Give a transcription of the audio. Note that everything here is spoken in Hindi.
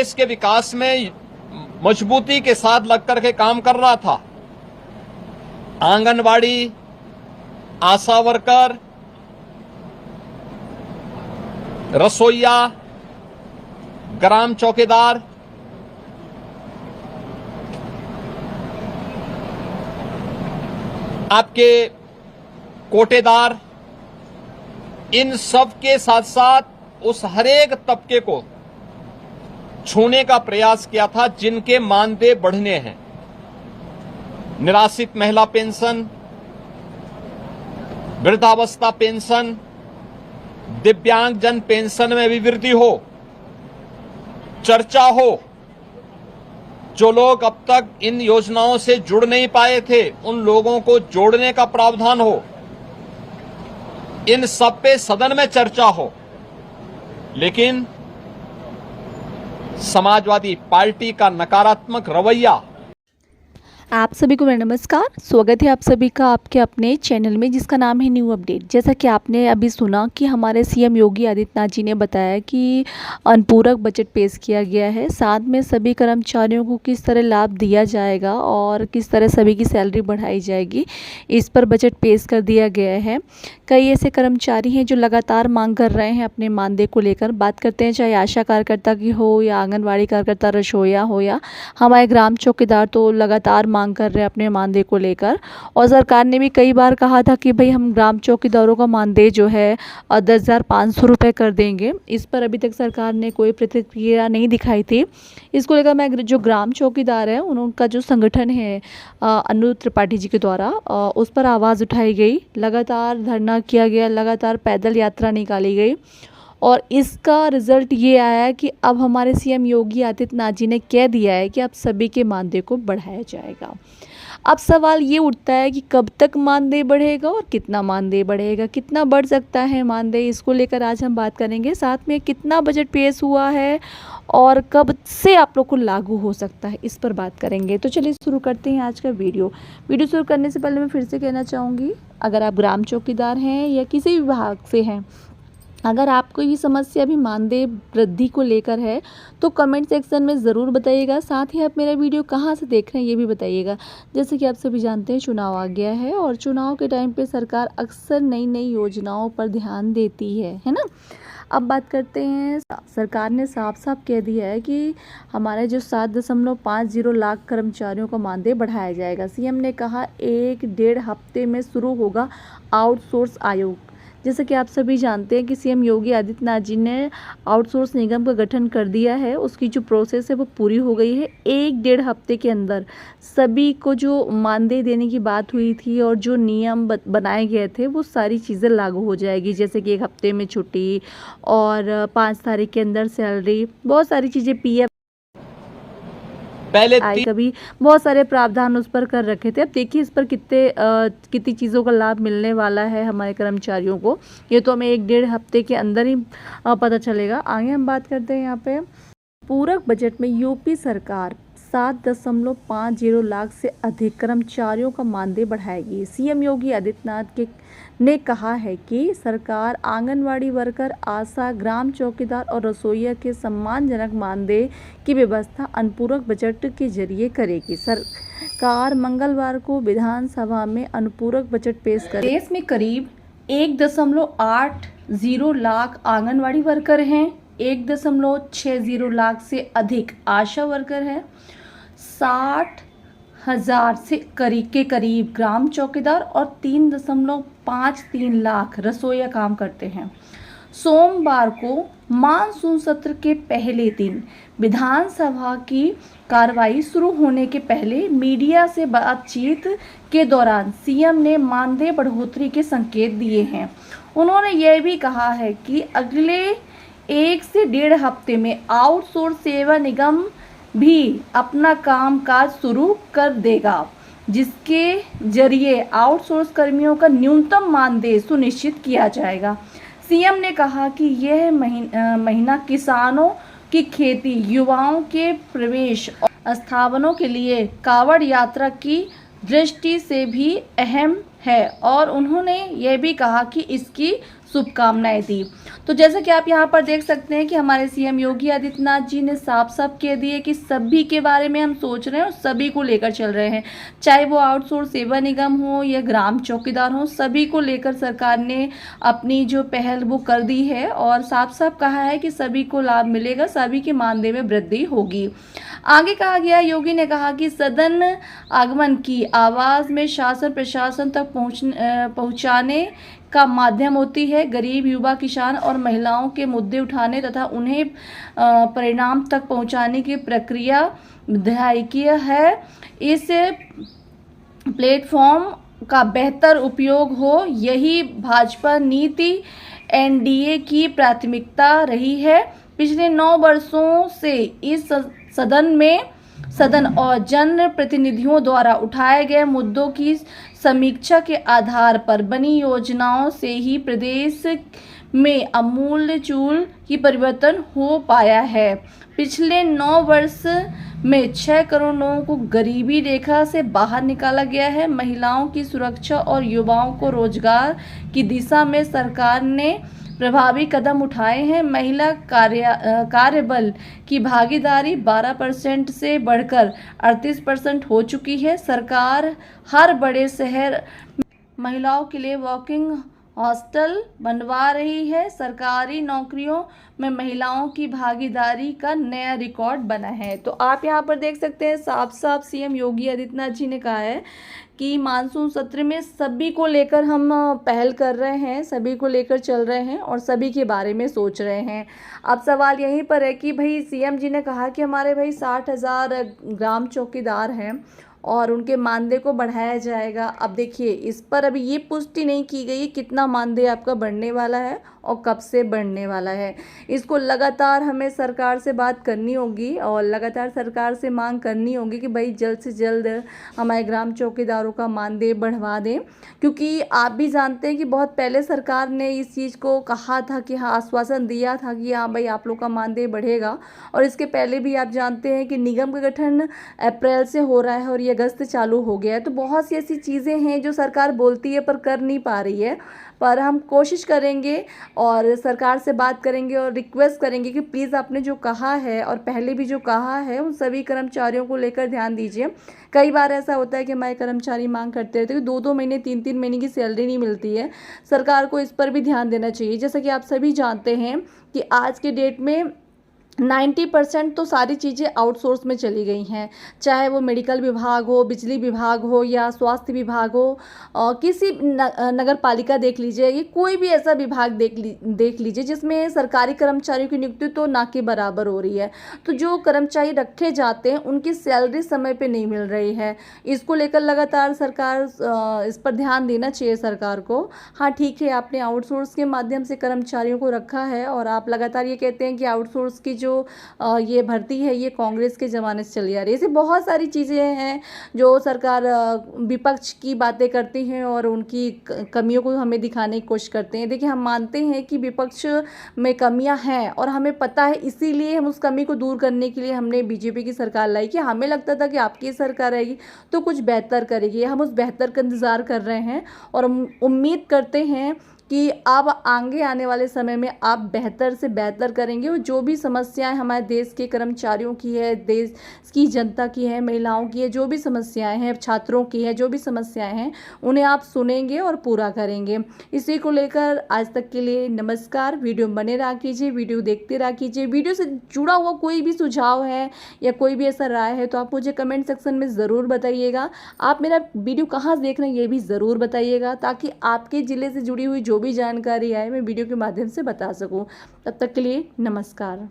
देश के विकास में मजबूती के साथ लग करके काम कर रहा था। आंगनवाड़ी, आशा वर्कर, रसोइया, ग्राम चौकीदार, आपके कोटेदार, इन सब के साथ साथ उस हरेक तबके को छूने का प्रयास किया था जिनके मानदेय बढ़ने हैं। निराश्रित महिला पेंशन, वृद्धावस्था पेंशन, दिव्यांगजन पेंशन में भी वृद्धि हो, चर्चा हो। जो लोग अब तक इन योजनाओं से जुड़ नहीं पाए थे उन लोगों को जोड़ने का प्रावधान हो, इन सब पे सदन में चर्चा हो। लेकिन समाजवादी पार्टी का नकारात्मक रवैया। आप सभी को मेरा नमस्कार, स्वागत है आप सभी का आपके अपने चैनल में जिसका नाम है न्यू अपडेट। जैसा कि आपने अभी सुना कि हमारे सीएम योगी आदित्यनाथ जी ने बताया कि अनुपूरक बजट पेश किया गया है, साथ में सभी कर्मचारियों को किस तरह लाभ दिया जाएगा और किस तरह सभी की सैलरी बढ़ाई जाएगी, इस पर बजट पेश कर दिया गया है। कई ऐसे कर्मचारी हैं जो लगातार मांग कर रहे हैं अपने मानदेय को लेकर। बात करते हैं चाहे आशा कार्यकर्ता की हो या आंगनवाड़ी कार्यकर्ता, रसोइया हो या हमारे ग्राम चौकीदार, तो लगातार मांग कर रहे हैं अपने मानदेय को लेकर। और सरकार ने भी कई बार कहा था कि भाई हम ग्राम चौकीदारों का मानदेय जो है 10,500 रुपये कर देंगे। इस पर अभी तक सरकार ने कोई प्रतिक्रिया नहीं दिखाई थी। इसको लेकर मैं जो ग्राम चौकीदार है उनका जो संगठन है अनु त्रिपाठी जी के द्वारा उस पर आवाज़ उठाई गई, लगातार धरना किया गया, लगातार पैदल यात्रा निकाली गई और इसका रिजल्ट ये आया है कि अब हमारे सीएम योगी आदित्यनाथ जी ने कह दिया है कि अब सभी के मानदेय को बढ़ाया जाएगा। अब सवाल ये उठता है कि कब तक मानदेय बढ़ेगा और कितना मानदेय बढ़ेगा, कितना बढ़ सकता है मानदेय, इसको लेकर आज हम बात करेंगे। साथ में कितना बजट पेश हुआ है और कब से आप लोग को लागू हो सकता है, इस पर बात करेंगे। तो चलिए शुरू करते हैं आज का वीडियो शुरू करने से पहले मैं फिर से कहना चाहूँगी, अगर आप ग्राम चौकीदार हैं या किसी भी विभाग से हैं, अगर आपको ये समस्या भी मानदेय वृद्धि को लेकर है तो कमेंट सेक्शन में ज़रूर बताइएगा। साथ ही आप मेरा वीडियो कहाँ से देख रहे हैं ये भी बताइएगा। जैसे कि आप सभी जानते हैं चुनाव आ गया है और चुनाव के टाइम पे सरकार अक्सर नई नई योजनाओं पर ध्यान देती है ना। अब बात करते हैं, सरकार ने साफ साफ कह दिया है कि हमारे जो 7.50 लाख कर्मचारियों का मानदेय बढ़ाया जाएगा। सीएम ने कहा 1-1.5 हफ्ते में शुरू होगा आउटसोर्स आयोग। जैसे कि आप सभी जानते हैं कि सीएम योगी आदित्यनाथ जी ने आउटसोर्स निगम का गठन कर दिया है, उसकी जो प्रोसेस है वो पूरी हो गई है। 1-1.5 हफ्ते के अंदर सभी को जो मानदेय देने की बात हुई थी और जो नियम बनाए गए थे वो सारी चीज़ें लागू हो जाएगी। जैसे कि 1 हफ्ते में छुट्टी और 5 तारीख के अंदर सैलरी, बहुत सारी चीज़ें, पीएफ पहले कभी बहुत सारे प्रावधान उस पर कर रखे थे। अब देखिए इस पर कितनी चीज़ों का लाभ मिलने वाला है हमारे कर्मचारियों को, ये तो हमें 1-1.5 हफ्ते के अंदर ही पता चलेगा। आगे हम बात करते हैं यहाँ पे पूरक बजट में यूपी सरकार 7.50 लाख से अधिक कर्मचारियों का मानदेय बढ़ाएगी। सीएम योगी आदित्यनाथ ने कहा है कि सरकार आंगनवाड़ी वर्कर, आशा, ग्राम चौकीदार और रसोइया के सम्मानजनक मानदेय की व्यवस्था अनुपूरक बजट के जरिए करेगी। सरकार मंगलवार को विधानसभा में अनुपूरक बजट पेश करेगी। देश में करीब 1.80 लाख आंगनवाड़ी वर्कर हैं, 1.60 लाख से अधिक आशा वर्कर है, 60,000 से करीब ग्राम चौकीदार और 3.53 लाख रसोइया काम करते हैं। सोमवार को मानसून सत्र के पहले दिन विधानसभा की कार्रवाई शुरू होने के पहले मीडिया से बातचीत के दौरान सीएम ने मानदेय बढ़ोतरी के संकेत दिए हैं। उन्होंने यह भी कहा है कि अगले 1 से 1.5 हफ्ते में आउटसोर्स सेवा निगम भी अपना कामकाज शुरू कर देगा, जिसके जरिए आउटसोर्स कर्मियों का न्यूनतम मानदेय सुनिश्चित किया जाएगा। सीएम ने कहा कि यह महीना किसानों की खेती, युवाओं के प्रवेश और स्थापनों के लिए कांवड़ यात्रा की दृष्टि से भी अहम है और उन्होंने यह भी कहा कि इसकी शुभकामनाएं दी। तो जैसा कि आप यहाँ पर देख सकते हैं कि हमारे सीएम योगी आदित्यनाथ जी ने साफ साफ कह दिए कि सभी के बारे में हम सोच रहे हैं और सभी को लेकर चल रहे हैं, चाहे वो आउटसोर्स सेवा निगम हो या ग्राम चौकीदार हो, सभी को लेकर सरकार ने अपनी जो पहल वो कर दी है और साफ साफ कहा है कि सभी को लाभ मिलेगा, सभी के मानदेय में वृद्धि होगी। आगे कहा गया, योगी ने कहा कि सदन आगमन की आवाज़ में शासन प्रशासन तक पहुंचाने का माध्यम होती है। गरीब, युवा, किसान और महिलाओं के मुद्दे उठाने तथा उन्हें परिणाम तक पहुंचाने की प्रक्रिया विधायकीय है। इस प्लेटफॉर्म का बेहतर उपयोग हो, यही भाजपा नीति एनडीए की प्राथमिकता रही है। पिछले 9 वर्षों से इस सदन और जन प्रतिनिधियों द्वारा उठाए गए मुद्दों की समीक्षा के आधार पर बनी योजनाओं से ही प्रदेश में आमूल-चूल की परिवर्तन हो पाया है। पिछले 9 वर्ष में 6 करोड़ लोगों को गरीबी रेखा से बाहर निकाला गया है। महिलाओं की सुरक्षा और युवाओं को रोजगार की दिशा में सरकार ने प्रभावी कदम उठाए हैं। महिला कार्यबल की भागीदारी 12% से बढ़कर 38% हो चुकी है। सरकार हर बड़े शहर महिलाओं के लिए वॉकिंग हॉस्टल बनवा रही है। सरकारी नौकरियों में महिलाओं की भागीदारी का नया रिकॉर्ड बना है। तो आप यहाँ पर देख सकते हैं साफ साफ सीएम योगी आदित्यनाथ जी ने कहा है कि मानसून सत्र में सभी को लेकर हम पहल कर रहे हैं, सभी को लेकर चल रहे हैं और सभी के बारे में सोच रहे हैं। अब सवाल यहीं पर है कि भाई सीएम जी ने कहा कि हमारे भाई 60,000 ग्राम चौकीदार हैं और उनके मानदेय को बढ़ाया जाएगा। अब देखिए, इस पर अभी ये पुष्टि नहीं की गई कितना मानदेय आपका बढ़ने वाला है और कब से बढ़ने वाला है। इसको लगातार हमें सरकार से बात करनी होगी और लगातार सरकार से मांग करनी होगी कि भाई जल्द से जल्द हमारे ग्राम चौकीदारों का मानदेय बढ़वा दें, क्योंकि आप भी जानते हैं कि बहुत पहले सरकार ने इस चीज़ को कहा था कि हाँ, आश्वासन दिया था कि हाँ भाई आप लोग का मानदेय बढ़ेगा। और इसके पहले भी आप जानते हैं कि निगम का गठन अप्रैल से हो रहा है और ये अगस्त चालू हो गया है। तो बहुत सी ऐसी चीज़ें हैं जो सरकार बोलती है पर कर नहीं पा रही है, पर हम कोशिश करेंगे और सरकार से बात करेंगे और रिक्वेस्ट करेंगे कि प्लीज़ आपने जो कहा है और पहले भी जो कहा है उन सभी कर्मचारियों को लेकर ध्यान दीजिए। कई बार ऐसा होता है कि हमारे कर्मचारी मांग करते रहते हैं कि 2-2 महीने 3-3 महीने की सैलरी नहीं मिलती है। सरकार को इस पर भी ध्यान देना चाहिए। जैसा कि आप सभी जानते हैं कि आज के डेट में 90% तो सारी चीज़ें आउटसोर्स में चली गई हैं, चाहे वो मेडिकल विभाग हो, बिजली विभाग हो या स्वास्थ्य विभाग हो, किसी नगर पालिका देख लीजिए, ये कोई भी ऐसा विभाग देख लीजिए जिसमें सरकारी कर्मचारियों की नियुक्ति तो ना के बराबर हो रही है। तो जो कर्मचारी रखे जाते हैं उनकी सैलरी समय पे नहीं मिल रही है। इसको लेकर लगातार सरकार इस पर ध्यान देना चाहिए सरकार को। हाँ ठीक है, आपने आउटसोर्स के माध्यम से कर्मचारियों को रखा है और आप लगातार ये कहते हैं कि आउटसोर्स की जो ये भर्ती है ये कांग्रेस के ज़माने से चली आ रही है। ऐसी बहुत सारी चीज़ें हैं जो सरकार विपक्ष की बातें करती हैं और उनकी कमियों को हमें दिखाने की कोशिश करते हैं। देखिए, हम मानते हैं कि विपक्ष में कमियां हैं और हमें पता है, इसीलिए हम उस कमी को दूर करने के लिए हमने बीजेपी की सरकार लाई कि हमें लगता था कि आपकी सरकार आएगी तो कुछ बेहतर करेगी। हम उस बेहतर का इंतज़ार कर रहे हैं और उम्मीद करते हैं कि अब आगे आने वाले समय में आप बेहतर से बेहतर करेंगे और जो भी समस्याएं हमारे देश के कर्मचारियों की है, देश की जनता की है, महिलाओं की है, जो भी समस्याएं हैं, छात्रों की है, जो भी समस्याएं हैं उन्हें आप सुनेंगे और पूरा करेंगे। इसी को लेकर आज तक के लिए नमस्कार। वीडियो बने रहा कीजिए, वीडियो देखते रहा कीजिए। वीडियो से जुड़ा हुआ कोई भी सुझाव है या कोई भी ऐसा राय है तो आप मुझे कमेंट सेक्शन में ज़रूर बताइएगा। आप मेरा वीडियो कहाँ देख रहे हैं ये भी ज़रूर बताइएगा, ताकि आपके ज़िले से जुड़ी हुई जो भी जानकारी आए मैं वीडियो के माध्यम से बता सकूं। तब तक के लिए नमस्कार।